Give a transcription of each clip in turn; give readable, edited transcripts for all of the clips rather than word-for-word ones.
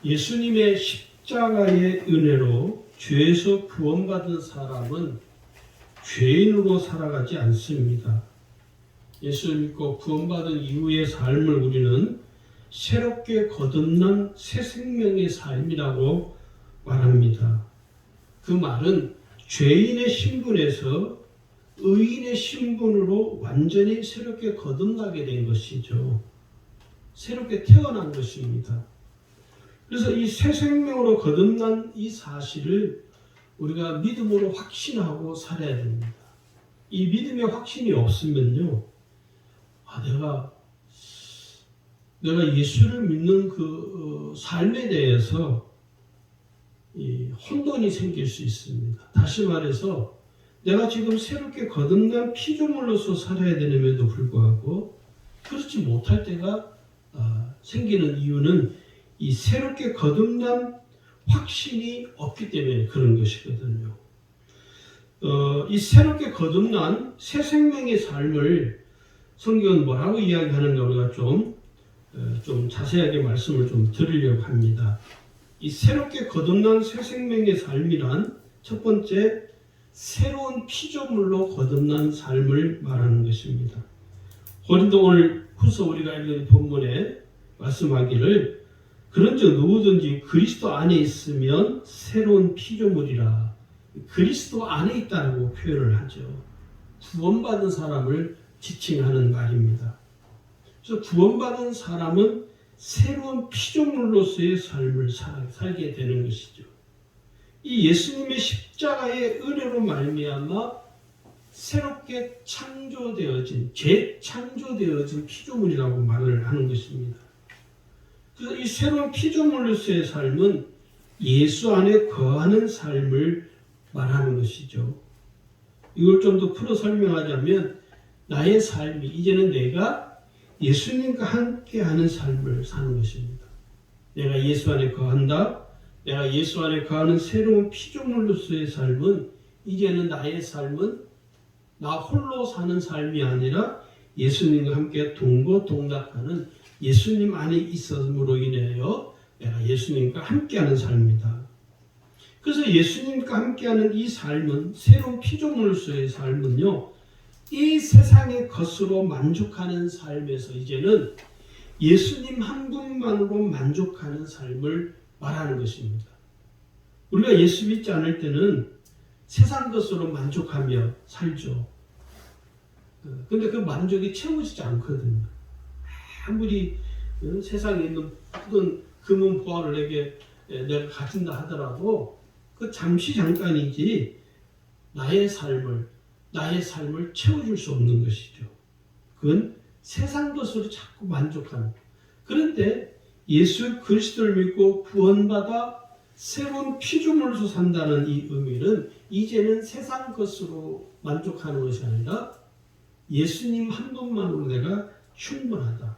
예수님의 십자가의 은혜로 죄에서 구원받은 사람은 죄인으로 살아가지 않습니다. 예수를 믿고 구원받은 이후의 삶을 우리는 새롭게 거듭난 새 생명의 삶이라고 말합니다. 그 말은 죄인의 신분에서 의인의 신분으로 완전히 새롭게 거듭나게 된 것이죠. 새롭게 태어난 것입니다. 그래서 이 새 생명으로 거듭난 이 사실을 우리가 믿음으로 확신하고 살아야 됩니다. 이 믿음의 확신이 없으면요, 내가 예수를 믿는 그 삶에 대해서 이 혼돈이 생길 수 있습니다. 다시 말해서 내가 지금 새롭게 거듭난 피조물로서 살아야 되는데도 불구하고 그렇지 못할 때가 생기는 이유는 이 새롭게 거듭난 확신이 없기 때문에 그런 것이거든요. 이 새롭게 거듭난 새 생명의 삶을 성경은 뭐라고 이야기하는가 우리가 좀 자세하게 말씀을 좀 드리려고 합니다. 이 새롭게 거듭난 새 생명의 삶이란 첫 번째 새로운 피조물로 거듭난 삶을 말하는 것입니다. 고린도 오늘 후서 우리가 읽은 본문에 말씀하기를 그런즉 누구든지 그리스도 안에 있으면 새로운 피조물이라. 그리스도 안에 있다고 표현을 하죠. 구원받은 사람을 지칭하는 말입니다. 그래서 구원받은 사람은 새로운 피조물로서의 삶을 살게 되는 것이죠. 이 예수님의 십자가의 은혜로 말미암아 새롭게 재창조되어진 피조물이라고 말을 하는 것입니다. 그래서 이 새로운 피조물로서의 삶은 예수 안에 거하는 삶을 말하는 것이죠. 이걸 좀 더 풀어 설명하자면 나의 삶이 이제는 내가 예수님과 함께하는 삶을 사는 것입니다. 내가 예수 안에 거한다. 내가 예수 안에 거하는 새로운 피조물로서의 삶은 이제는 나의 삶은 나 홀로 사는 삶이 아니라 예수님과 함께 동거동락하는 예수님 안에 있음으로 인하여 내가 예수님과 함께하는 삶이다. 그래서 예수님과 함께하는 이 삶은 새로운 피조물로서의 삶은요. 이 세상의 것으로 만족하는 삶에서 이제는 예수님 한 분만으로 만족하는 삶을 말하는 것입니다. 우리가 예수 믿지 않을 때는 세상 것으로 만족하며 살죠. 그런데 그 만족이 채워지지 않거든요. 아무리 세상에 있는 모든 금은 보화를 내가 가진다 하더라도 그 잠깐이지 나의 삶을 채워줄 수 없는 것이죠. 그건 세상 것으로 자꾸 만족하는. 그런데 예수 그리스도를 믿고 구원받아 새로운 피조물로서 산다는 이 의미는 이제는 세상 것으로 만족하는 것이 아니라 예수님 한 분만으로 내가 충분하다.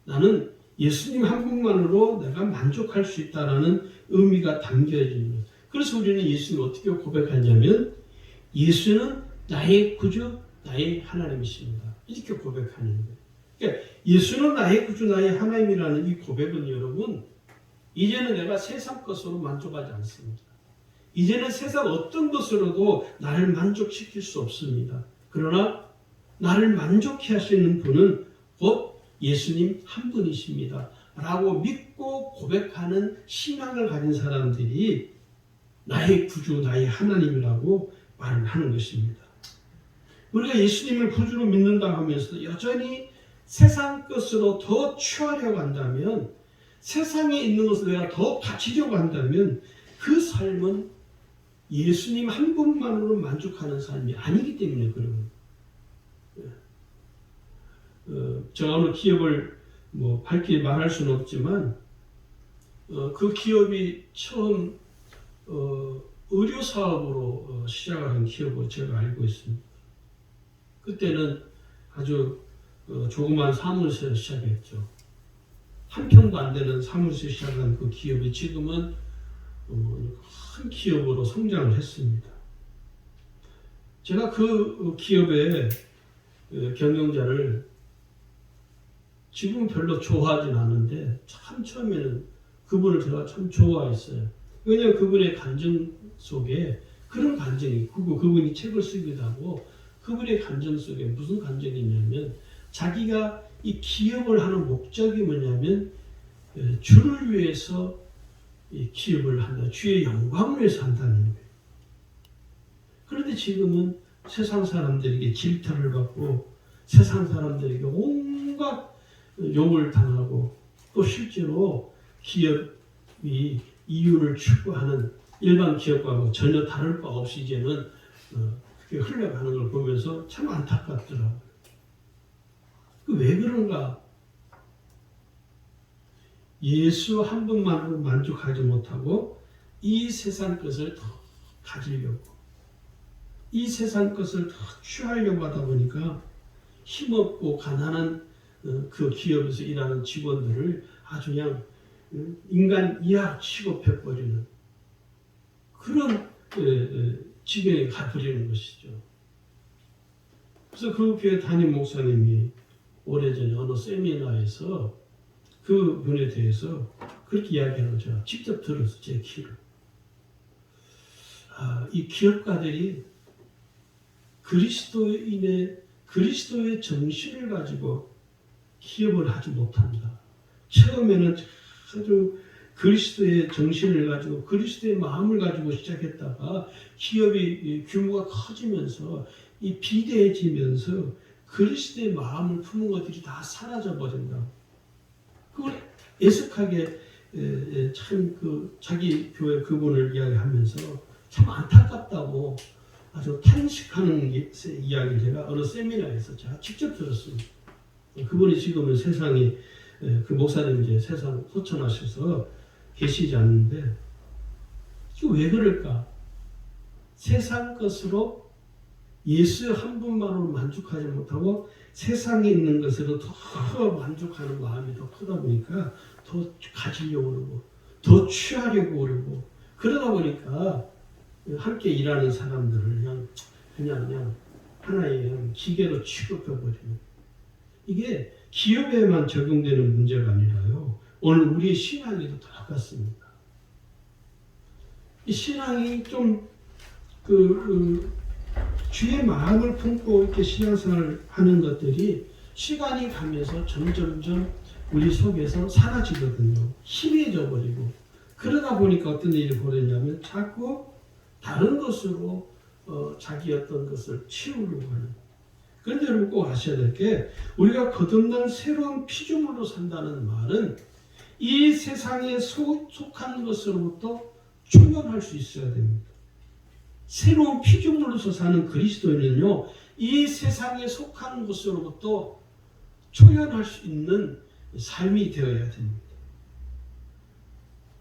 나는 예수님 한 분만으로 내가 만족할 수 있다는 의미가 담겨진 것. 그래서 우리는 예수님을 어떻게 고백하냐면 예수는 나의 구주, 나의 하나님이십니다. 이렇게 고백하는 거예요. 그러니까 예수는 나의 구주, 나의 하나님이라는 이 고백은 여러분 이제는 내가 세상 것으로 만족하지 않습니다. 이제는 세상 어떤 것으로도 나를 만족시킬 수 없습니다. 그러나 나를 만족해 하시는 분은 곧 예수님 한 분이십니다. 라고 믿고 고백하는 신앙을 가진 사람들이 나의 구주, 나의 하나님이라고 말을 하는 것입니다. 우리가 예수님을 구주로 믿는다 하면서 여전히 세상 것으로 더 취하려고 한다면 세상에 있는 것을 내가 더 가지려고 한다면 그 삶은 예수님 한 분만으로 만족하는 삶이 아니기 때문에 그런 거예요. 제가 어느 기업을 밝게 말할 수는 없지만 그 기업이 처음 의료 사업으로 시작한 기업으로 제가 알고 있습니다. 그때는 아주 조그만 사무실에서 시작했죠. 한 평도 안 되는 사무실에서 시작한 그 기업이 지금은 큰 기업으로 성장을 했습니다. 제가 그 기업의 경영자를 지금 별로 좋아하진 않는데 참 처음에는 그분을 제가 참 좋아했어요. 왜냐하면 그분의 감정 속에 그런 감정이 있고 그분이 책을 쓰기도 하고 그분의 감정 속에 무슨 감정이 있냐면 자기가 이 기업을 하는 목적이 뭐냐면 주를 위해서 이 기업을 한다. 주의 영광을 위해서 한다는 거예요. 그런데 지금은 세상 사람들에게 질타를 받고 세상 사람들에게 온갖 욕을 당하고 또 실제로 기업이 이윤을 추구하는 일반 기업과 전혀 다를 바 없이 이제는 그렇게 흘러가는 걸 보면서 참 안타깝더라고요. 왜 그런가? 예수 한 분만으로 만족하지 못하고 이 세상 것을 더 가지려고 이 세상 것을 더 취하려고 하다 보니까 힘없고 가난한 그 기업에서 일하는 직원들을 아주 그냥 인간 이하 취급해버리는 그런 지경에 가버리는 것이죠. 그래서 그 교회 담임 목사님이 오래전에 어느 세미나에서 그 분에 대해서 그렇게 이야기하는 걸 제가 직접 들었어요. 제 귀로. 이 기업가들이 그리스도의 정신을 가지고 기업을 하지 못한다. 처음에는 아주 그리스도의 정신을 가지고 그리스도의 마음을 가지고 시작했다가 기업이 규모가 커지면서 이 비대해지면서 그리스도의 마음을 품은 것들이 다 사라져 버린다. 그걸 애석하게 참 자기 교회 그분을 이야기하면서 참 안타깝다고 아주 탄식하는 이야기를 제가 어느 세미나에서 제가 직접 들었습니다. 그분이 지금은 세상에 그 목사님 이제 세상 소천하셔서 계시지 않는데 왜 그럴까? 세상 것으로 예수 한 분만으로 만족하지 못하고 세상에 있는 것으로 더 만족하는 마음이 더 크다 보니까 더 가지려고 그러고 더 취하려고 그러고 그러다 보니까 함께 일하는 사람들을 그냥 하나의 그냥 기계로 취급해버리는 이게 기업에만 적용되는 문제가 아니라요. 오늘 우리의 신앙에도 똑같습니다. 이 신앙이 좀 주의 마음을 품고 이렇게 신앙생활을 하는 것들이 시간이 가면서 점점점 우리 속에서 사라지거든요. 희미해져 버리고 그러다 보니까 어떤 일이 벌어지냐면 자꾸 다른 것으로 자기 어떤 것을 채우려고 하는. 그런데 여러분 꼭 아셔야 될 게 우리가 거듭난 새로운 피조물로 산다는 말은 이 세상에 속한 것으로부터 초연할 수 있어야 됩니다. 새로운 피조물로서 사는 그리스도인은요, 이 세상에 속한 것으로부터 초연할 수 있는 삶이 되어야 됩니다.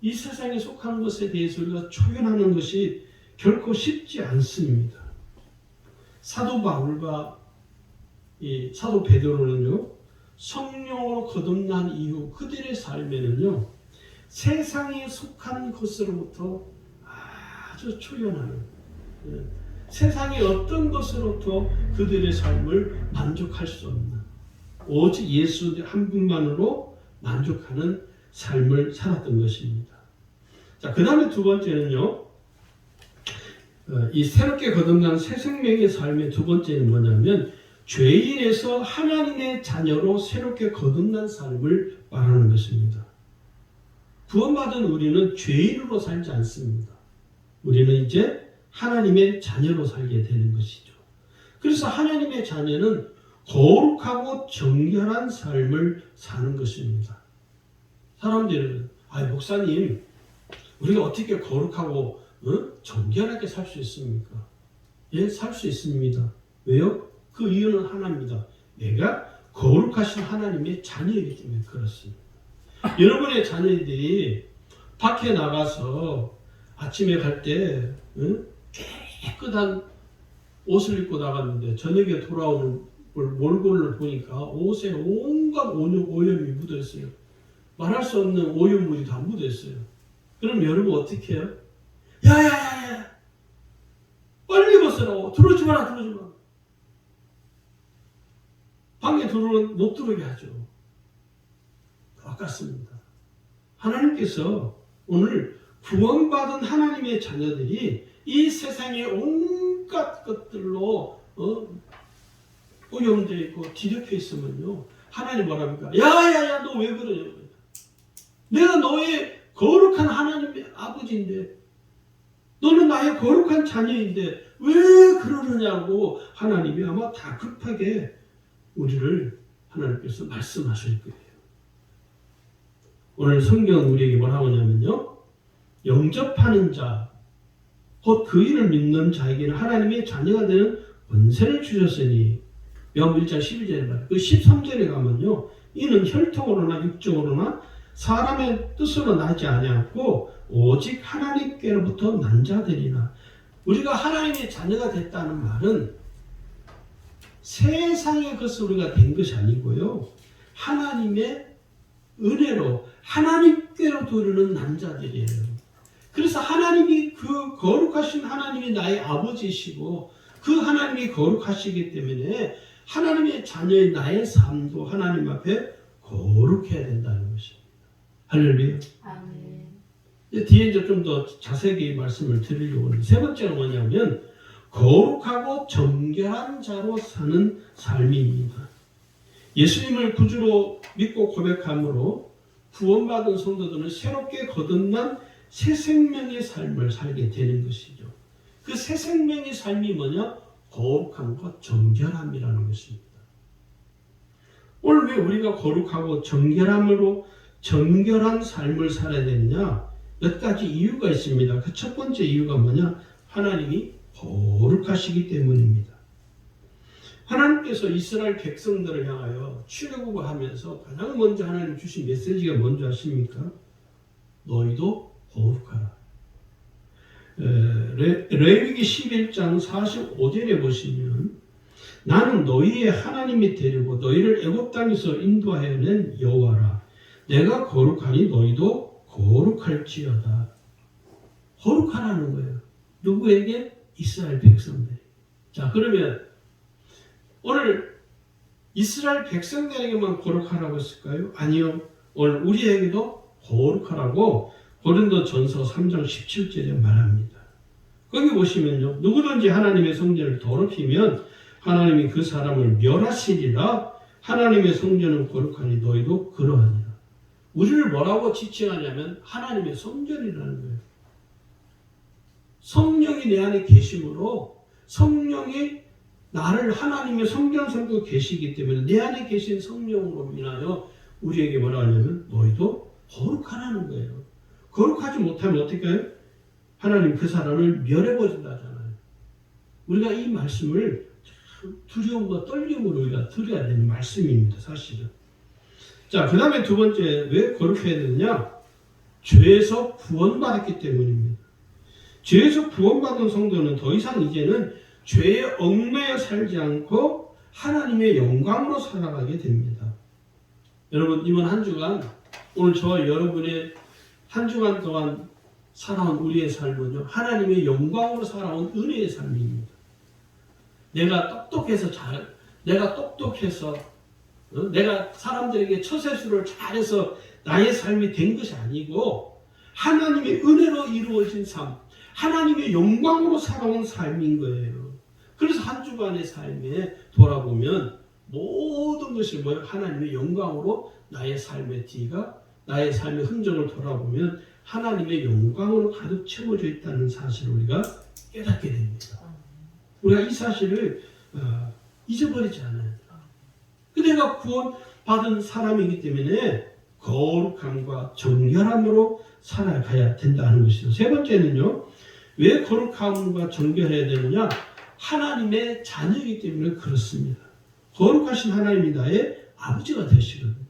이 세상에 속한 것에 대해서 우리가 초연하는 것이 결코 쉽지 않습니다. 사도 바울과 사도 베드로는요, 성령으로 거듭난 이후 그들의 삶에는요, 세상에 속한 것으로부터 아주 초연하는 세상의 어떤 것으로부터 그들의 삶을 만족할 수 없는 오직 예수 한 분만으로 만족하는 삶을 살았던 것입니다. 자, 그 다음에 두 번째는요, 이 새롭게 거듭난 새 생명의 삶의 두 번째는 뭐냐면 죄인에서 하나님의 자녀로 새롭게 거듭난 삶을 말하는 것입니다. 구원받은 우리는 죄인으로 살지 않습니다. 우리는 이제 하나님의 자녀로 살게 되는 것이죠. 그래서 하나님의 자녀는 거룩하고 정결한 삶을 사는 것입니다. 사람들은 목사님 우리가 어떻게 거룩하고 정결하게 살 수 있습니까? 예, 살 수 있습니다. 왜요? 그 이유는 하나입니다. 내가 거룩하신 하나님의 자녀이기 때문에 그렇습니다. 여러분의 자녀들이 밖에 나가서 아침에 갈 때 깨끗한 옷을 입고 나갔는데 저녁에 돌아오는 몰골을 보니까 옷에 온갖 오염이 묻어있어요. 말할 수 없는 오염물이 다 묻어있어요. 그럼 여러분 어떻게 해요? 야야야야 빨리 벗으라고. 들어오지 마라. 방에 못 들어오게 하죠. 똑같습니다. 하나님께서 오늘 구원받은 하나님의 자녀들이 이 세상의 온갖 것들로 오염되어 있고 뒤덮여 있으면요, 하나님 뭐랍니까? 야야야, 너 왜 그러냐? 내가 너의 거룩한 하나님의 아버지인데, 너는 나의 거룩한 자녀인데 왜 그러느냐고 하나님이 아마 다 급하게 우리를 하나님께서 말씀하실 거예요. 오늘 성경 우리에게 뭐라고 하냐면요, 영접하는 자, 곧 그 이를 믿는 자에게는 하나님의 자녀가 되는 권세를 주셨으니, 요한복음 1장 12절에 말이에요. 그 13절에 가면요, 이는 혈통으로나 육적으로나 사람의 뜻으로 나지 아니하고 오직 하나님께로부터 난 자들이나. 우리가 하나님의 자녀가 됐다는 말은 세상의 것을 우리가 된 것이 아니고요, 하나님의 은혜로 하나님께로 이르는 난 자들이에요. 그래서 하나님이, 그 거룩하신 하나님이 나의 아버지이시고 그 하나님이 거룩하시기 때문에 하나님의 자녀의 나의 삶도 하나님 앞에 거룩해야 된다는 것입니다. 할렐루야. 아멘. 뒤에 이제 좀 더 자세히 말씀을 드리려고 하는데, 세 번째는 뭐냐면 거룩하고 정결한 자로 사는 삶입니다. 예수님을 구주로 믿고 고백함으로 구원받은 성도들은 새롭게 거듭난 새 생명의 삶을 살게 되는 것이죠. 그 새 생명의 삶이 뭐냐? 거룩함과 정결함이라는 것입니다. 오늘 왜 우리가 거룩하고 정결한 삶을 살아야 되느냐? 몇 가지 이유가 있습니다. 그 첫 번째 이유가 뭐냐? 하나님이 거룩하시기 때문입니다. 하나님께서 이스라엘 백성들을 향하여 출애굽하면서 가장 먼저 하나님 주신 메시지가 뭔지 아십니까? 너희도 거룩하라. 레위기 11장 45절에 보시면, 나는 너희의 하나님이 되려고 너희를 애굽 땅에서 인도하여 낸 여호와라. 내가 거룩하니 너희도 거룩할지어다. 거룩하라는 거예요. 누구에게? 이스라엘 백성들. 자, 그러면 오늘 이스라엘 백성들에게만 거룩하라고 했을까요? 아니요. 오늘 우리에게도 거룩하라고 고린도전서 3장 17절에 말합니다. 거기 보시면요, 누구든지 하나님의 성전을 더럽히면 하나님이 그 사람을 멸하시리라. 하나님의 성전은 거룩하니 너희도 그러하니라. 우리를 뭐라고 지칭하냐면 하나님의 성전이라는 거예요. 성령이 내 안에 계심으로, 성령이 나를 하나님의 성전 삼고 계시기 때문에 내 안에 계신 성령으로 인하여 우리에게 뭐라 하냐면 너희도 거룩하라는 거예요. 거룩하지 못하면 어떻게 해요? 하나님 그 사람을 멸해버린다잖아요. 우리가 이 말씀을 두려움과 떨림으로 우리가 들어야 되는 말씀입니다, 사실은. 자, 그 다음에 두 번째, 왜 거룩해야 되느냐? 죄에서 구원받았기 때문입니다. 죄에서 구원받은 성도는 더 이상 이제는 죄에 얽매여 살지 않고 하나님의 영광으로 살아가게 됩니다. 여러분, 이번 한 주간, 오늘 저와 여러분의 한 주간 동안 살아온 우리의 삶은요, 하나님의 영광으로 살아온 은혜의 삶입니다. 내가 똑똑해서 내가 사람들에게 처세술을 잘해서 나의 삶이 된 것이 아니고 하나님의 은혜로 이루어진 삶, 하나님의 영광으로 살아온 삶인 거예요. 그래서 한 주간의 삶에 돌아보면 모든 것이 뭐예요? 하나님의 영광으로 나의 삶의 뒤가, 나의 삶의 흔적을 돌아보면 하나님의 영광으로 가득 채워져 있다는 사실을 우리가 깨닫게 됩니다. 우리가 이 사실을 잊어버리지 않아요. 내가 구원받은 사람이기 때문에 거룩함과 정결함으로 살아가야 된다는 것이죠. 세 번째는요, 왜 거룩함과 정결해야 되느냐? 하나님의 자녀이기 때문에 그렇습니다. 거룩하신 하나님이 나의 아버지가 되시거든요.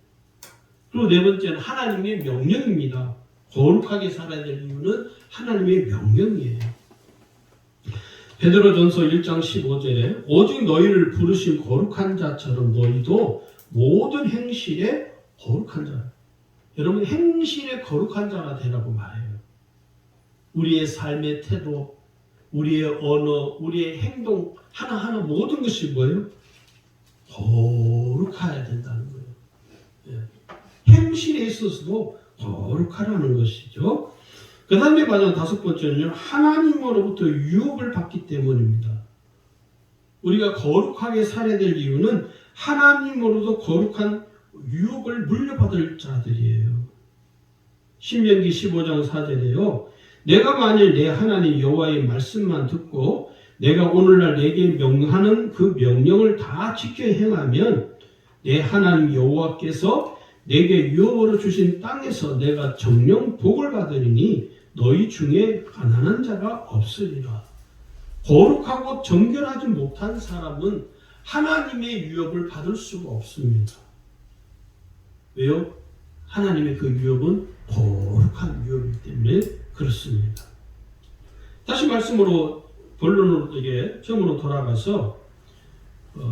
그리고 네 번째는 하나님의 명령입니다. 거룩하게 살아야 될 이유는 하나님의 명령이에요. 베드로전서 1장 15절에 오직 너희를 부르신 거룩한 자처럼 너희도 모든 행실에 거룩한 자. 여러분, 행실에 거룩한 자가 되라고 말해요. 우리의 삶의 태도, 우리의 언어, 우리의 행동 하나하나 모든 것이 뭐예요? 거룩해야 된다는 거예요. 행실에 있어서도 거룩하라는 것이죠. 그 다음에 마지막 다섯 번째는요, 하나님으로부터 유업을 받기 때문입니다. 우리가 거룩하게 살아야 될 이유는 하나님으로도 거룩한 유업을 물려받을 자들이에요. 신명기 15장 4절에요. 내가 만일 내 하나님 여호와의 말씀만 듣고 내가 오늘날 내게 명하는 그 명령을 다 지켜 행하면 내 하나님 여호와께서 내게 유업으로 주신 땅에서 내가 정령 복을 받으리니 너희 중에 가난한 자가 없으리라. 거룩하고 정결하지 못한 사람은 하나님의 유업을 받을 수가 없습니다. 왜요? 하나님의 그 유업은 거룩한 유업이기 때문에 그렇습니다. 다시 말씀으로 본론으로 처음으로 돌아가서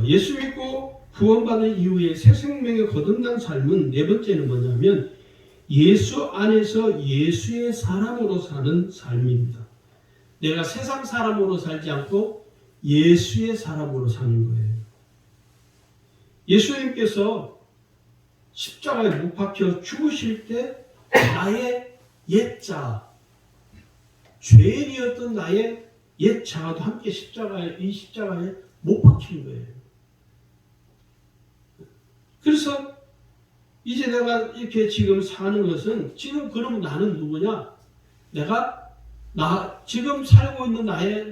예수 믿고 구원받은 이후에 새 생명에 거듭난 삶은 네 번째는 뭐냐면 예수 안에서 예수의 사람으로 사는 삶입니다. 내가 세상 사람으로 살지 않고 예수의 사람으로 사는 거예요. 예수님께서 십자가에 못 박혀 죽으실 때 나의 옛자, 죄인이었던 나의 옛자도 함께 이 십자가에 못 박힌 거예요. 그래서 이제 내가 이렇게 지금 사는 것은 지금 그럼 나는 누구냐? 지금 살고 있는 나의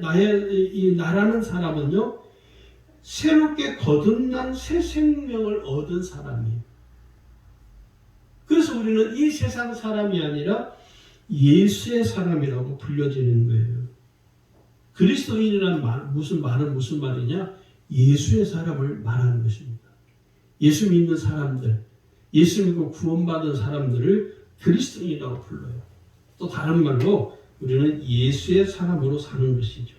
나라는 사람은요, 새롭게 거듭난 새 생명을 얻은 사람이에요. 그래서 우리는 이 세상 사람이 아니라 예수의 사람이라고 불려지는 거예요. 그리스도인이라는 말은 무슨 말이냐? 예수의 사람을 말하는 것입니다. 예수 믿는 사람들, 예수 믿고 구원받은 사람들을 그리스도인이라고 불러요. 또 다른 말로 우리는 예수의 사람으로 사는 것이죠.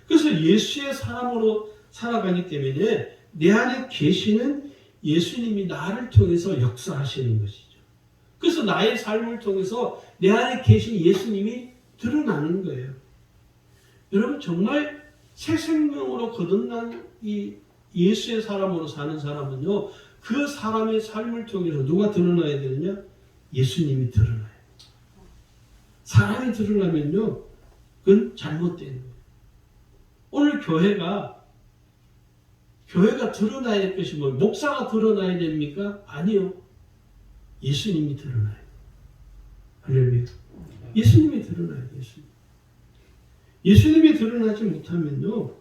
그래서 예수의 사람으로 살아가기 때문에 내 안에 계시는 예수님이 나를 통해서 역사하시는 것이죠. 그래서 나의 삶을 통해서 내 안에 계신 예수님이 드러나는 거예요. 여러분 정말 새 생명으로 거듭난 이 예수의 사람으로 사는 사람은요, 그 사람의 삶을 통해서 누가 드러나야 되느냐? 예수님이 드러나요. 사람이 드러나면요, 그건 잘못된 거예요. 오늘 교회가 드러나야 될 것이 뭐 목사가 드러나야 됩니까? 아니요. 예수님이 드러나요. 할렐루야. 예수님이 드러나요. 예수님이 드러나지 못하면요,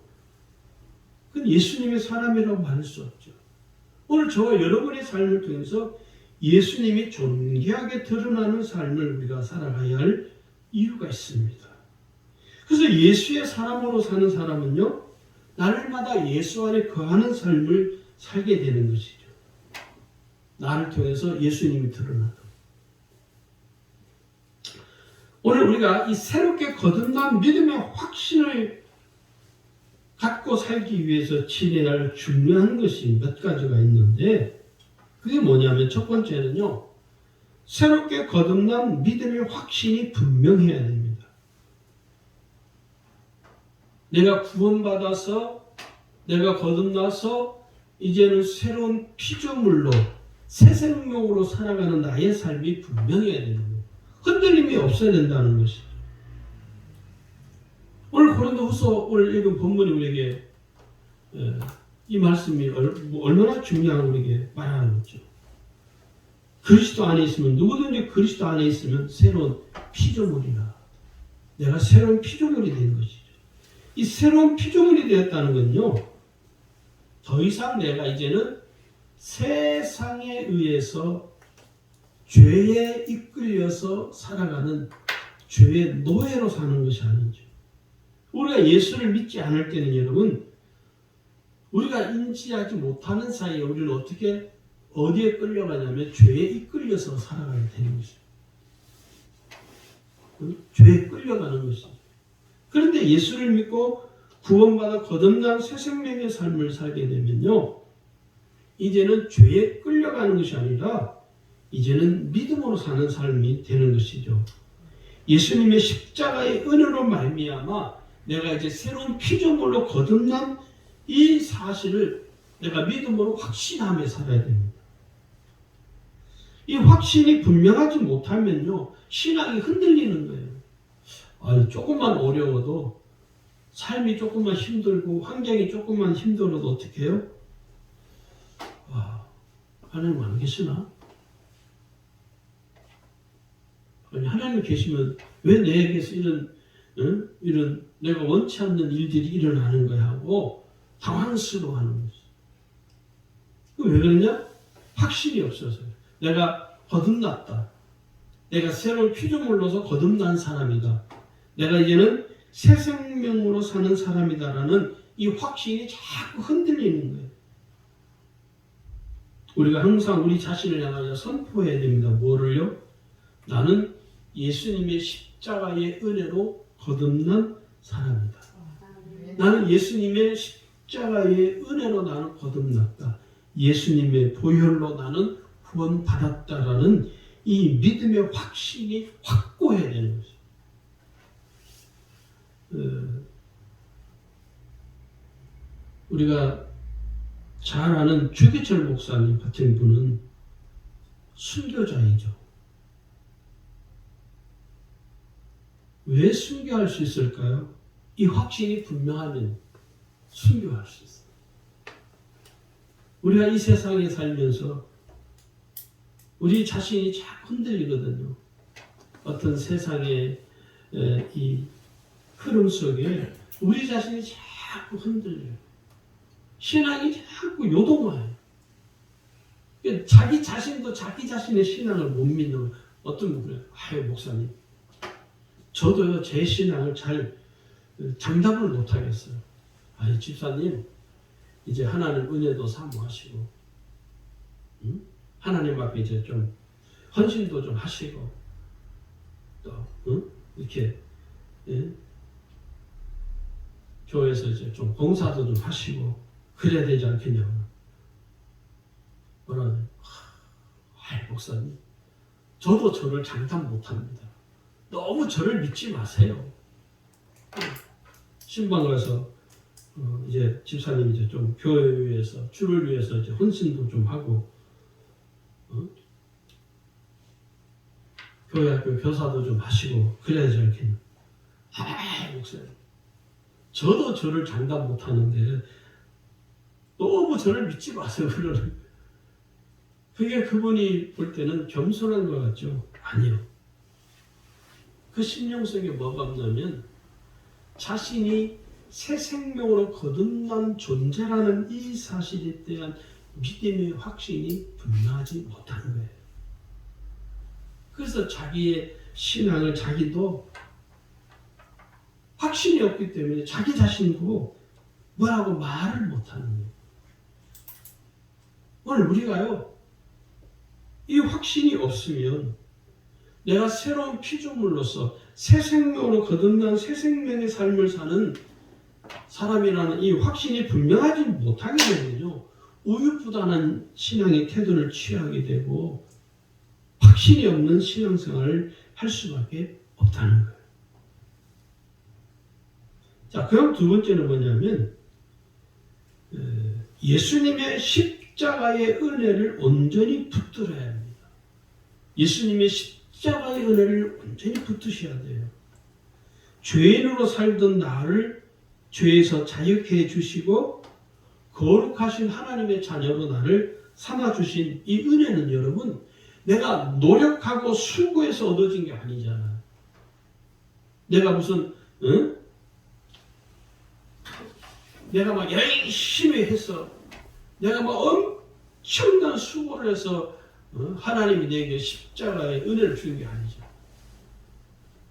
그건 예수님의 사람이라고 말할 수 없죠. 오늘 저와 여러분의 삶을 통해서 예수님이 존귀하게 드러나는 삶을 우리가 살아가야 할 이유가 있습니다. 그래서 예수의 사람으로 사는 사람은요, 날마다 예수 안에 거하는 삶을 살게 되는 것이죠. 나를 통해서 예수님이 드러나도. 오늘 우리가 이 새롭게 거듭난 믿음의 확신을 갖고 살기 위해서 지내야 할 중요한 것이 몇 가지가 있는데, 그게 뭐냐면 첫 번째는요, 새롭게 거듭난 믿음의 확신이 분명해야 됩니다. 내가 구원받아서, 내가 거듭나서 이제는 새로운 피조물로 새 생명으로 살아가는 나의 삶이 분명해야 되는 거예요. 흔들림이 없어야 된다는 것이죠. 오늘 고린도후서 오늘 읽은 본문이 우리에게 이 말씀이 얼마나 중요한 우리에게 말하는 거죠. 그리스도 안에 있으면, 누구든지 그리스도 안에 있으면 새로운 피조물이라. 내가 새로운 피조물이 된 것이죠. 이 새로운 피조물이 되었다는 건요, 더 이상 내가 이제는 세상에 의해서 죄에 이끌려서 살아가는 죄의 노예로 사는 것이 아니죠. 우리가 예수를 믿지 않을 때는 여러분, 우리가 인지하지 못하는 사이에 우리는 어디에 끌려가냐면 죄에 이끌려서 살아가게 되는 것이죠. 죄에 끌려가는 것이죠. 그런데 예수를 믿고 구원받아 거듭난 새 생명의 삶을 살게 되면요, 이제는 죄에 끌려가는 것이 아니라 이제는 믿음으로 사는 삶이 되는 것이죠. 예수님의 십자가의 은혜로 말미암아 내가 이제 새로운 피조물로 거듭난 이 사실을 내가 믿음으로 확신하며 살아야 됩니다. 이 확신이 분명하지 못하면요, 신앙이 흔들리는 거예요. 아니, 조금만 어려워도, 삶이 조금만 힘들고, 환경이 조금만 힘들어도 어떻게 해요? 하나님 안 계시나? 아니, 하나님 계시면 왜 내게서 이런 내가 원치 않는 일들이 일어나는 거야 하고 당황스러워하는 거지. 왜 그러냐? 확신이 없어서요. 내가 거듭났다. 내가 새로운 피조물로서 거듭난 사람이다. 내가 이제는 새 생명으로 사는 사람이다라는 이 확신이 자꾸 흔들리는 거예요. 우리가 항상 우리 자신을 향하여 선포해야 됩니다. 뭐를요? 나는 예수님의 십자가의 은혜로 거듭난 사람이다. 나는 예수님의 십자가의 은혜로 나는 거듭났다. 예수님의 보혈로 나는 구원받았다라는 이 믿음의 확신이 확고해야 되는 거죠. 우리가 잘 아는 주기철 목사님 같은 분은 순교자이죠. 왜 순교할 수 있을까요? 이 확신이 분명하면 순교할 수 있어요. 우리가 이 세상에 살면서 우리 자신이 자꾸 흔들리거든요. 어떤 세상의 이 흐름 속에 우리 자신이 자꾸 흔들려요. 신앙이 자꾸 요동해요. 자기 자신도 자기 자신의 신앙을 못 믿는 어떤 분이 그래요. 아유 목사님, 저도요 제 신앙을 잘 장담을 못 하겠어요. 아유 집사님, 이제 하나님 은혜도 사모하시고, 하나님 앞에 이제 좀 헌신도 좀 하시고, 또 이렇게 교회에서 이제 좀 봉사도 좀 하시고 그래야 되지 않겠냐고. 뭐라고? 아이 목사님, 저도 저를 장담 못합니다. 너무 저를 믿지 마세요. 신방 가서 이제 집사님 이제 좀 교회 위해서 주를 위해서 이제 헌신도 좀 하고, 교회 학교 교사도 좀 하시고 그래야 되지 않겠냐. 아이 목사님, 저도 저를 장담 못하는데 너무 저를 믿지 마세요. 그러는. 그게 그분이 볼 때는 겸손한 것 같죠? 아니요. 그 심령 속에 뭐가 없냐면 자신이 새 생명으로 거듭난 존재라는 이 사실에 대한 믿음의 확신이 분명하지 못하는 거예요. 그래서 자기의 신앙을 자기도 확신이 없기 때문에 자기 자신도 뭐라고 말을 못하는 거예요. 오늘 우리가요, 이 확신이 없으면 내가 새로운 피조물로서 새 생명으로 거듭난 새 생명의 삶을 사는 사람이라는 이 확신이 분명하지 못하게 되면요, 우유부단한 신앙의 태도를 취하게 되고 확신이 없는 신앙생활을 할 수밖에 없다는 거예요. 자, 그럼 두 번째는 뭐냐면 예수님의 십자가의 은혜를 온전히 붙들어야 합니다. 예수님의 십자가의 은혜를 온전히 붙드셔야 돼요. 죄인으로 살던 나를 죄에서 자유케 해주시고 거룩하신 하나님의 자녀로 나를 삼아주신 이 은혜는 여러분, 내가 노력하고 수고해서 얻어진 게 아니잖아요. 내가 무슨 내가 막 열심히 해서 내가 막 엄청난 수고를 해서 하나님이 내게 십자가의 은혜를 주는 게 아니죠.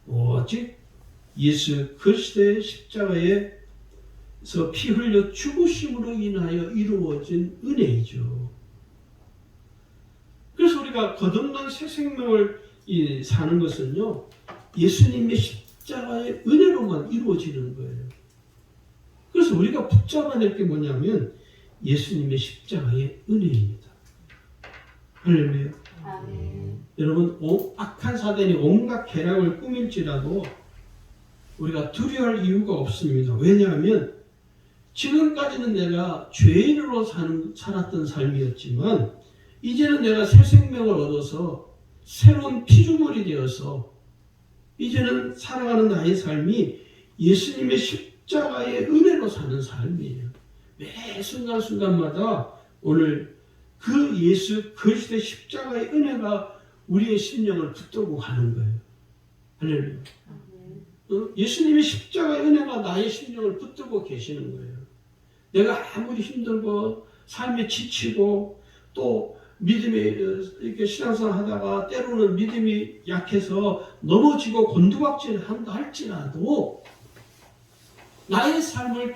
오직 예수 그리스도의 십자가에서 피 흘려 죽으심으로 인하여 이루어진 은혜이죠. 그래서 우리가 거듭난 새 생명을 사는 것은요, 예수님의 십자가의 은혜로만 이루어지는 거예요. 그래서 우리가 붙잡아야 될 게 뭐냐면 예수님의 십자가의 은혜입니다. 할렐루야. 여러분, 악한 사단이 온갖 계략을 꾸밀지라도 우리가 두려워할 이유가 없습니다. 왜냐하면 지금까지는 내가 죄인으로 살았던 삶이었지만 이제는 내가 새 생명을 얻어서 새로운 피조물이 되어서 이제는 살아가는 나의 삶이 예수님의 십자가의 은혜로 사는 삶이에요. 매 순간순간마다 오늘 그 예수 그리스도의 십자가의 은혜가 우리의 심령을 붙들고 가는 거예요. 할렐루야. 예수님의 십자가의 은혜가 나의 심령을 붙들고 계시는 거예요. 내가 아무리 힘들고 삶에 지치고 또 믿음이 이렇게 신앙생활 하다가 때로는 믿음이 약해서 넘어지고 곤두박질 한다 할지라도 나의 삶을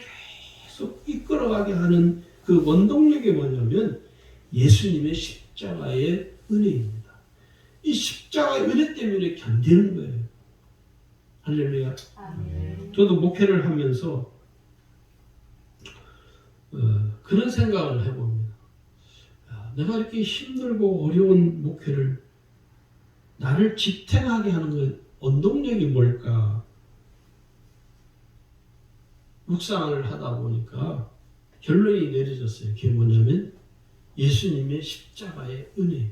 계속 이끌어가게 하는 그 원동력이 뭐냐면 예수님의 십자가의 은혜입니다. 이 십자가의 은혜 때문에 견디는 거예요. 할렐루야. 저도 목회를 하면서 그런 생각을 해봅니다. 내가 이렇게 힘들고 어려운 목회를 나를 지탱하게 하는 그 원동력이 뭘까? 묵상을 하다 보니까 결론이 내려졌어요. 그게 뭐냐면 예수님의 십자가의 은혜.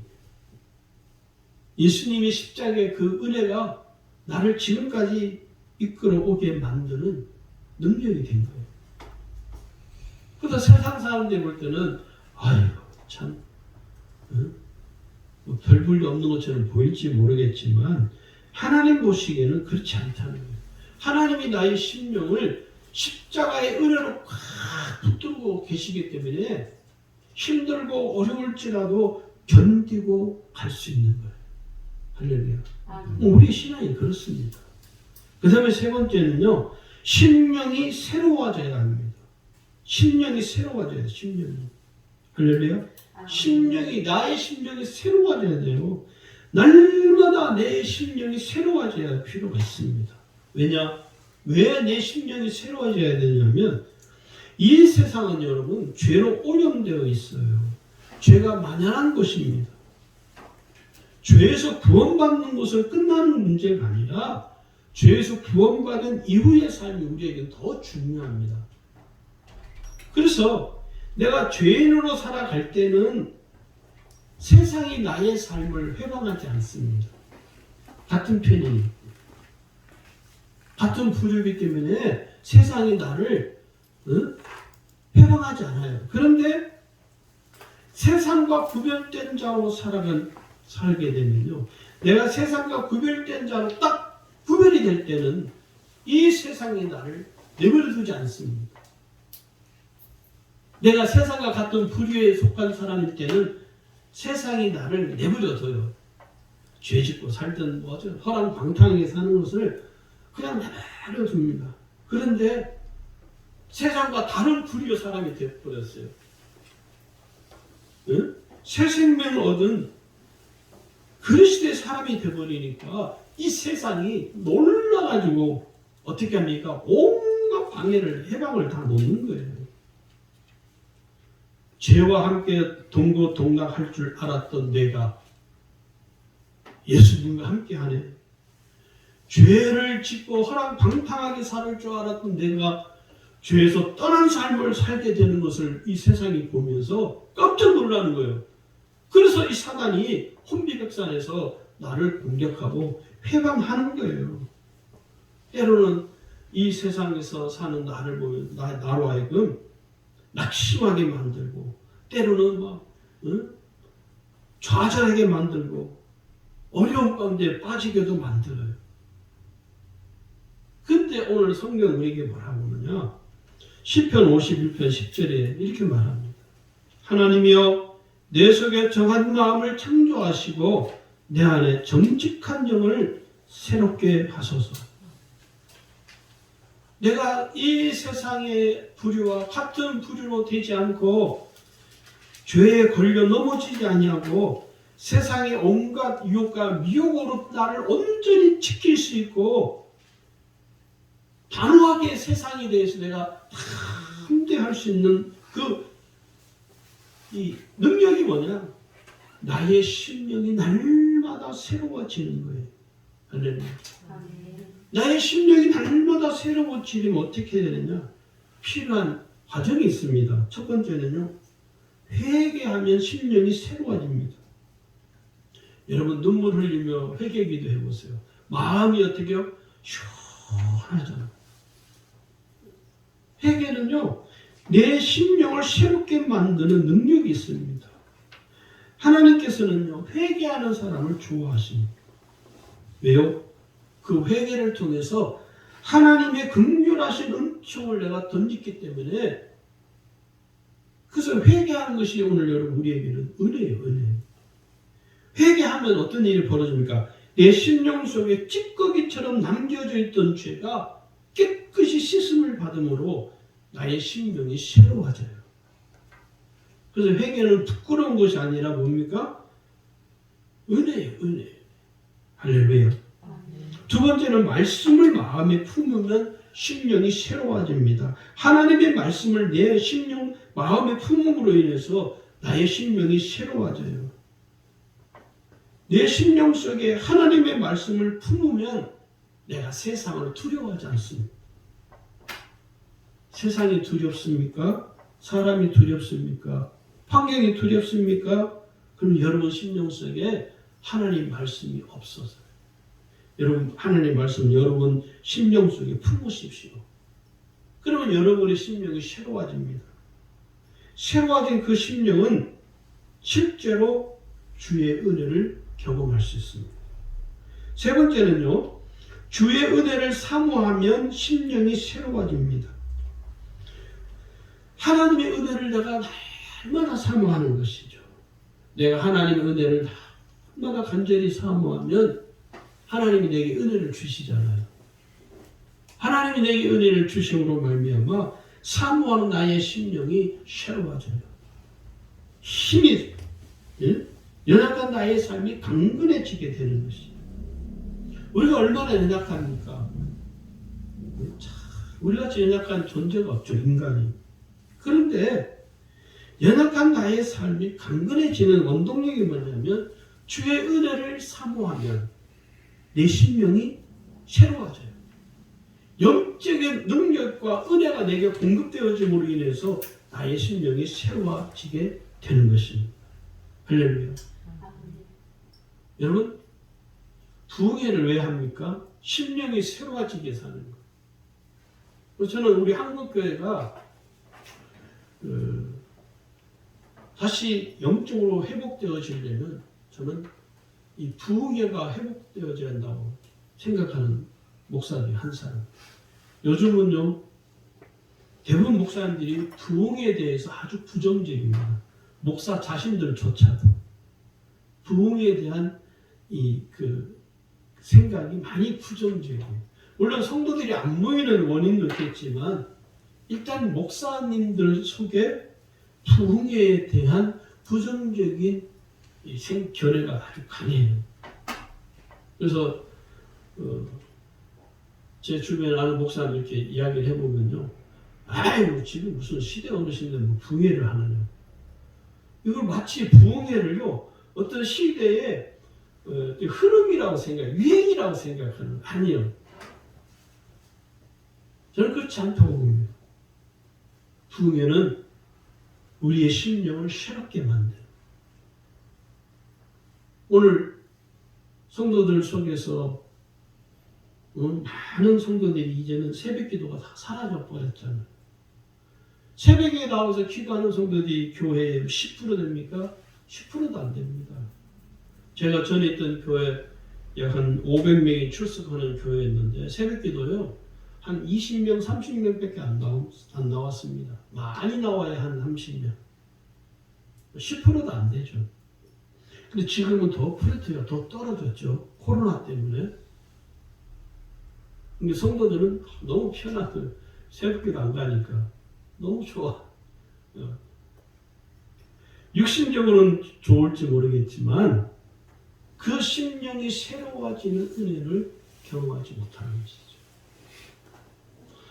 예수님의 십자가의 그 은혜가 나를 지금까지 이끌어오게 만드는 능력이 된 거예요. 그래서 세상 사람들이 볼 때는 아이고 참 별 볼일 없는 것처럼 보일지 모르겠지만 하나님 보시기에는 그렇지 않다는 거예요. 하나님이 나의 심령을 십자가의 은혜로 꽉 붙들고 계시기 때문에 힘들고 어려울지라도 견디고 갈 수 있는 거예요. 할렐루야. 우리 신앙이 그렇습니다. 그 다음에 세 번째는요. 심령이 새로워져야 합니다. 심령이 새로워져야 돼요. 심령이. 할렐루야. 나의 심령이 새로워져야 돼요. 날마다 내 심령이 새로워져야 할 필요가 있습니다. 왜냐? 왜 내 심령이 새로워져야 되냐면 이 세상은 여러분 죄로 오염되어 있어요. 죄가 만연한 것입니다. 죄에서 구원받는 것은 끝나는 문제가 아니라 죄에서 구원받은 이후의 삶이 우리에게는 더 중요합니다. 그래서 내가 죄인으로 살아갈 때는 세상이 나의 삶을 회방하지 않습니다. 같은 편이 같은 부류이기 때문에 세상이 나를 회방하지 않아요. 그런데 세상과 구별된 자로 살게 되면요. 내가 세상과 구별된 자로 딱 구별이 될 때는 이 세상이 나를 내버려두지 않습니다. 내가 세상과 같은 부류에 속한 사람일 때는 세상이 나를 내버려둬요. 죄짓고 살든 뭐죠. 허랑방탕하게 사는 것을 그냥 내버려둡니다. 그런데 세상과 다른 부류의 사람이 되어버렸어요. 응? 새 생명을 얻은 그리스도의 사람이 되어버리니까 이 세상이 놀라가지고 어떻게 합니까? 온갖 방해를 해방을 다 놓는 거예요. 죄와 함께 동고동락할 줄 알았던 내가 예수님과 함께하네. 죄를 짓고 허랑방탕하게 살 줄 알았던 내가 죄에서 떠난 삶을 살게 되는 것을 이 세상이 보면서 깜짝 놀라는 거예요. 그래서 이 사단이 혼비백산에서 나를 공격하고 회방하는 거예요. 때로는 이 세상에서 사는 나를 보면 나로 하여금 낙심하게 만들고 때로는 좌절하게 만들고 어려운 가운데 빠지게도 만들어요. 근데 오늘 성경은 우리에게 뭐라고 하느냐? 시편 51편 10절에 이렇게 말합니다. 하나님이여 내 속에 정한 마음을 창조하시고 내 안에 정직한 영을 새롭게 하소서. 내가 이 세상의 부류와 같은 부류로 되지 않고 죄에 걸려 넘어지지 아니하고 세상의 온갖 유혹과 미혹으로 나를 온전히 지킬 수 있고 단호하게 세상에 대해서 내가 함대할 수 있는 이 능력이 뭐냐? 나의 심령이 날마다 새로워지는 거예요. 할렐루야. 나의 심령이 날마다 새로워지려면 어떻게 해야 되느냐? 필요한 과정이 있습니다. 첫 번째는요. 회개하면 심령이 새로워집니다. 여러분 눈물 흘리며 회개기도 해보세요. 마음이 어떻게요? 시원하잖아요. 회개는요, 내 심령을 새롭게 만드는 능력이 있습니다. 하나님께서는요, 회개하는 사람을 좋아하십니다. 왜요? 그 회개를 통해서 하나님의 긍휼하신 은총을 내가 던졌기 때문에, 그래서 회개하는 것이 오늘 여러분 우리에게는 은혜예요, 은혜. 회개하면 어떤 일이 벌어집니까? 내 심령 속에 찌꺼기처럼 남겨져 있던 죄가 깨끗이 씻음을 받음으로 나의 심령이 새로워져요. 그래서 회개는 부끄러운 것이 아니라 뭡니까? 은혜예요, 은혜. 할렐루야. 두 번째는 말씀을 마음에 품으면 심령이 새로워집니다. 하나님의 말씀을 내 심령, 마음에 품음으로 인해서 나의 심령이 새로워져요. 내 심령 속에 하나님의 말씀을 품으면 내가 세상을 두려워하지 않습니다. 세상이 두렵습니까? 사람이 두렵습니까? 환경이 두렵습니까? 그럼 여러분 심령 속에 하나님 말씀이 없어서요. 여러분 하나님 말씀 여러분 심령 속에 품으십시오. 그러면 여러분의 심령이 새로워집니다. 새로워진 그 심령은 실제로 주의 은혜를 경험할 수 있습니다. 세 번째는요, 주의 은혜를 사모하면 심령이 새로워집니다. 하나님의 은혜를 내가 얼마나 사모하는 것이죠. 내가 하나님의 은혜를 얼마나 간절히 사모하면 하나님이 내게 은혜를 주시잖아요. 하나님이 내게 은혜를 주심으로 말미암아 사모하는 나의 심령이 새로워져요. 힘이, 연약한 나의 삶이 강건해지게 되는 것이에요. 우리가 얼마나 연약합니까? 우리같이 연약한 존재가 없죠, 인간이. 그런데 연약한 나의 삶이 강건해지는 원동력이 뭐냐면 주의 은혜를 사모하면 내 심령이 새로워져요. 영적인 능력과 은혜가 내게 공급되어짐으로 인해서 나의 심령이 새로워지게 되는 것입니다. 할렐루야. 여러분, 부흥회를 왜 합니까? 심령이 새로워지게 사는 거예요. 그래서 저는 우리 한국교회가 다시 영적으로 회복되어지려면 저는 이 부흥회가 회복되어져야 한다고 생각하는 목사들이 한 사람. 요즘은요, 대부분 목사님들이 부흥회에 대해서 아주 부정적입니다. 목사 자신들조차도 부흥회에 대한 그 생각이 많이 부정적이에요. 물론 성도들이 안 모이는 원인도 있겠지만 일단 목사님들 속에 부흥회에 대한 부정적인 견해가 아주 강해요. 그래서 제 주변에 아는 목사님 이렇게 이야기를 해보면요, 아유 지금 무슨 시대 어르신들 뭐 부흥회를 하느냐. 이걸 마치 부흥회를요 어떤 시대의 흐름이라고 유행이라고 생각하는. 아니요. 저는 그렇지 않다고 봅니다. 부흥회는 우리의 심령을 새롭게 만들어요. 오늘 성도들 속에서 많은 성도들이 이제는 새벽 기도가 다 사라져 버렸잖아요. 새벽에 나와서 기도하는 성도들이 교회에 10% 됩니까? 10%도 안 됩니다. 제가 전에 있던 교회 약 한 500명이 출석하는 교회였는데 새벽 기도요 한 20명, 30명밖에 안 나왔습니다. 많이 나와야 한 30명. 10%도 안 되죠. 근데 지금은 더 퍼센트가 더 떨어졌죠. 코로나 때문에. 근데 성도들은 너무 편하고 새벽기도 안 가니까 너무 좋아. 육신적으로는 좋을지 모르겠지만 그 심령이 새로워지는 은혜를 경험하지 못하는 것이죠.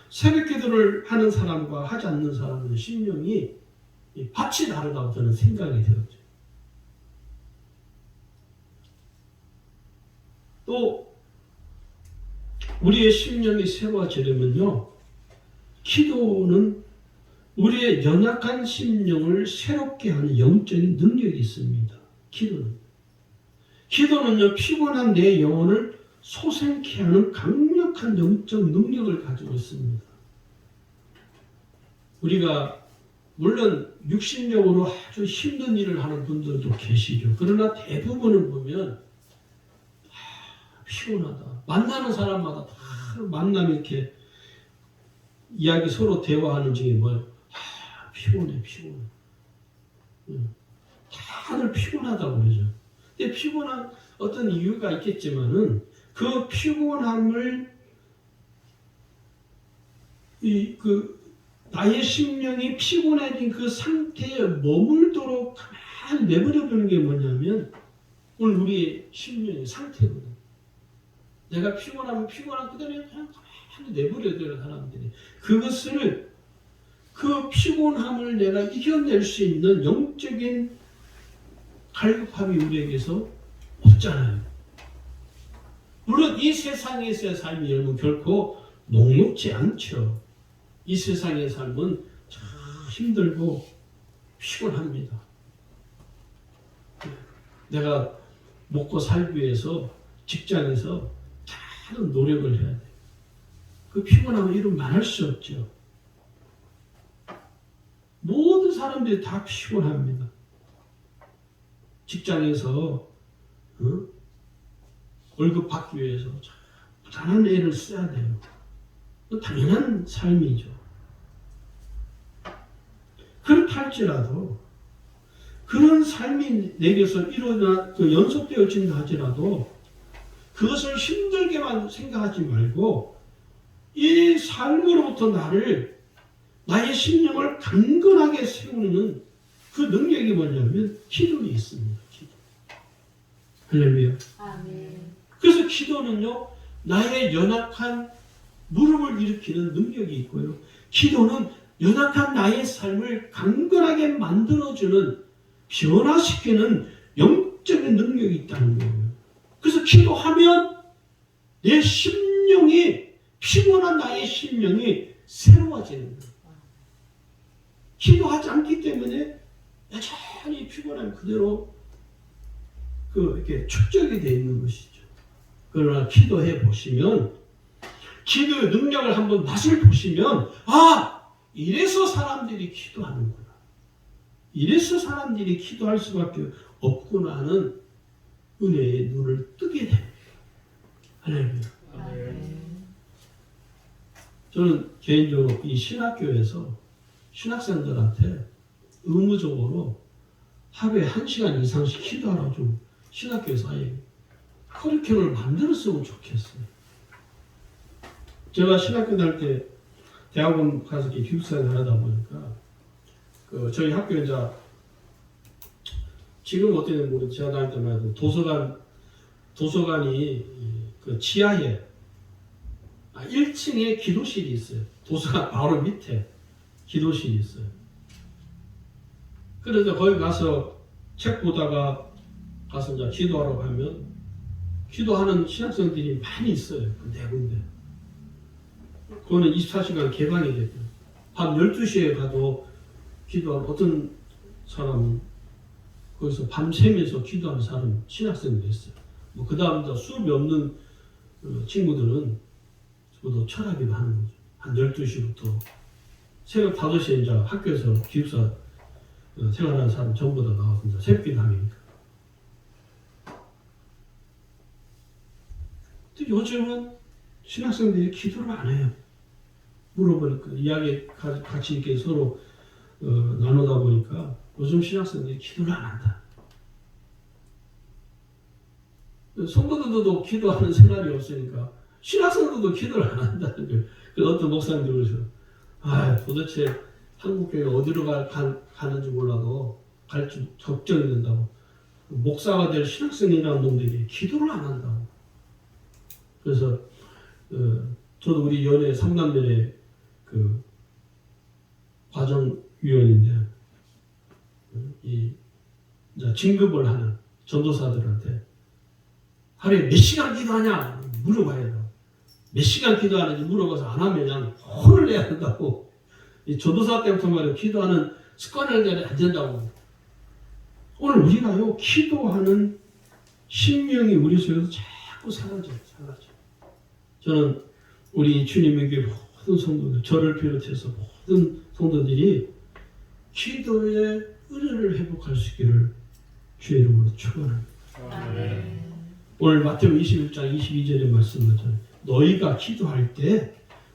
새벽기도를 하는 사람과 하지 않는 사람은 심령이 밭이 다르다고 저는 생각이 되었죠. 또 우리의 심령이 새로워지려면요, 기도는 우리의 연약한 심령을 새롭게 하는 영적인 능력이 있습니다. 기도는요, 피곤한 내 영혼을 소생케 하는 강력한 영적 능력을 가지고 있습니다. 우리가 물론 육신적으로 아주 힘든 일을 하는 분들도 계시죠. 그러나 대부분을 보면 피곤하다. 만나는 사람마다 다 만나면 이렇게 이야기 서로 대화하는 중에 뭐예요? 피곤해. 다들 피곤하다고 그러죠. 근데 피곤한 어떤 이유가 있겠지만은 그 피곤함을 나의 심령이 피곤해진 그 상태에 머물도록 가만히 내버려두는 게 뭐냐면 오늘 우리의 심령의 상태거든. 내가 피곤하면 피곤한 그대로 그냥 가만히 내버려두는 사람들이 그것을 그 피곤함을 내가 이겨낼 수 있는 영적인 갈급함이 우리에게서 없잖아요. 물론 이 세상에서의 삶이 여러분 결코 녹록지 않죠. 이 세상의 삶은 참 힘들고 피곤합니다. 내가 먹고 살기 위해서 직장에서 다른 노력을 해야 돼요. 그 피곤함을 이루 말할 수 없죠. 모든 사람들이 다 피곤합니다. 직장에서 월급 받기 위해서 부단한 애를 써야 돼요. 당연한 삶이죠. 그렇다 할지라도 그런 삶이 내게서 연속되어진다 하지라도 그것을 힘들게만 생각하지 말고 이 삶으로부터 나의 심령을 강건하게 세우는 그 능력이 뭐냐면 기도에 있습니다. 기도. 할렐루야. 아멘. 그래서 기도는요, 나의 연약한 무릎을 일으키는 능력이 있고요. 기도는 연약한 나의 삶을 강건하게 만들어주는, 변화시키는 영적인 능력이 있다는 거예요. 그래서 기도하면 내 심령이, 피곤한 나의 심령이 새로워지는 거예요. 기도하지 않기 때문에 여전히 피곤함 그대로 이렇게 축적이 되어 있는 것이죠. 그러나 기도해 보시면, 기도의 능력을 한번 맛을 보시면, 이래서 사람들이 기도하는구나. 이래서 사람들이 기도할 수밖에 없구나 하는 은혜의 눈을 뜨게 됩니다. 할렐루야. 저는 개인적으로 이 신학교에서 신학생들한테 의무적으로 하루에 1시간 이상씩 기도하라고 좀 신학교에서 아예 커리큘럼을 만들었으면 좋겠어요. 제가 신학교 다닐 때 대학원 가서 기숙사를 하다 보니까 저희 학교 이제 지금 어떻게든 모르겠는데 제가 다닐 때만 해도 도서관이 그 지하에 1층에 기도실이 있어요. 도서관 바로 밑에 기도실이 있어요. 그래서 거기 가서 책 보다가 가서 이제 기도하러 가면 기도하는 신학생들이 많이 있어요. 네 군데. 그거는 24시간 개방이 되고 밤 12시에 가도 기도하는 어떤 사람은 거기서 밤새면서 기도하는 사람 신학생들이 있어요. 그 다음 수업이 없는 친구들은 저도 철학기도 하는 거죠. 한 12시부터 새벽 5시에 이제 학교에서 기숙사 생활하는 사람 전부 다 나와서 이제 새벽기도 하니까. 근데 요즘은 신학생들이 기도를 안 해요. 물어보니까 이야기 같이 이렇게 서로 나누다 보니까 요즘 신학생들이 기도를 안 한다. 성도들도 기도하는 생활이 없으니까 신학생들도 기도를 안 한다는 거예요. 그래서 어떤 목사님들 그러셔. 도대체 한국교회가 어디로 가는지 몰라도 갈지 걱정이 된다고. 목사가 될 신학생이라는 놈들이 기도를 안 한다고. 그래서 저도 우리 연예 상담연의 그 과정위원인데 이제 진급을 하는 전도사들한테 하루에 몇 시간 기도하냐 물어봐야 돼요. 몇 시간 기도하는지 물어봐서 안 하면 그냥 혼을 내야 한다고. 이 전도사 때부터 말이야 기도하는 습관을 안 된다고. 오늘 우리가요 기도하는 심령이 우리 속에서 자꾸 사라져요. 저는 우리 주님의 교회 모든 성도들, 저를 비롯해서 모든 성도들이 기도의 은혜를 회복할 수 있기를 주의 이름으로 축원합니다. 오늘 마태복음 21장 22절의 말씀처럼 너희가 기도할 때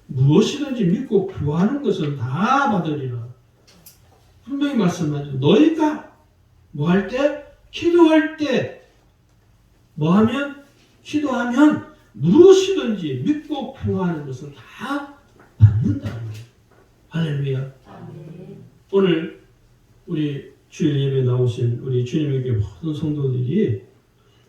무엇이든지 믿고 구하는 것은 다 받으리라. 분명히 말씀하죠. 너희가 뭐 할 때? 기도할 때 뭐하면? 기도하면 무엇이든지 믿고 구하는 것은 다 받는다는 거예요. 할렐루야. 오늘 우리 주일 예배 나오신 우리 주님에게 모든 성도들이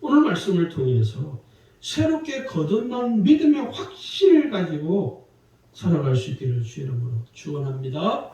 오늘 말씀을 통해서 새롭게 거듭난 믿음의 확신을 가지고 살아갈 수 있기를 주의 이름으로 축원합니다.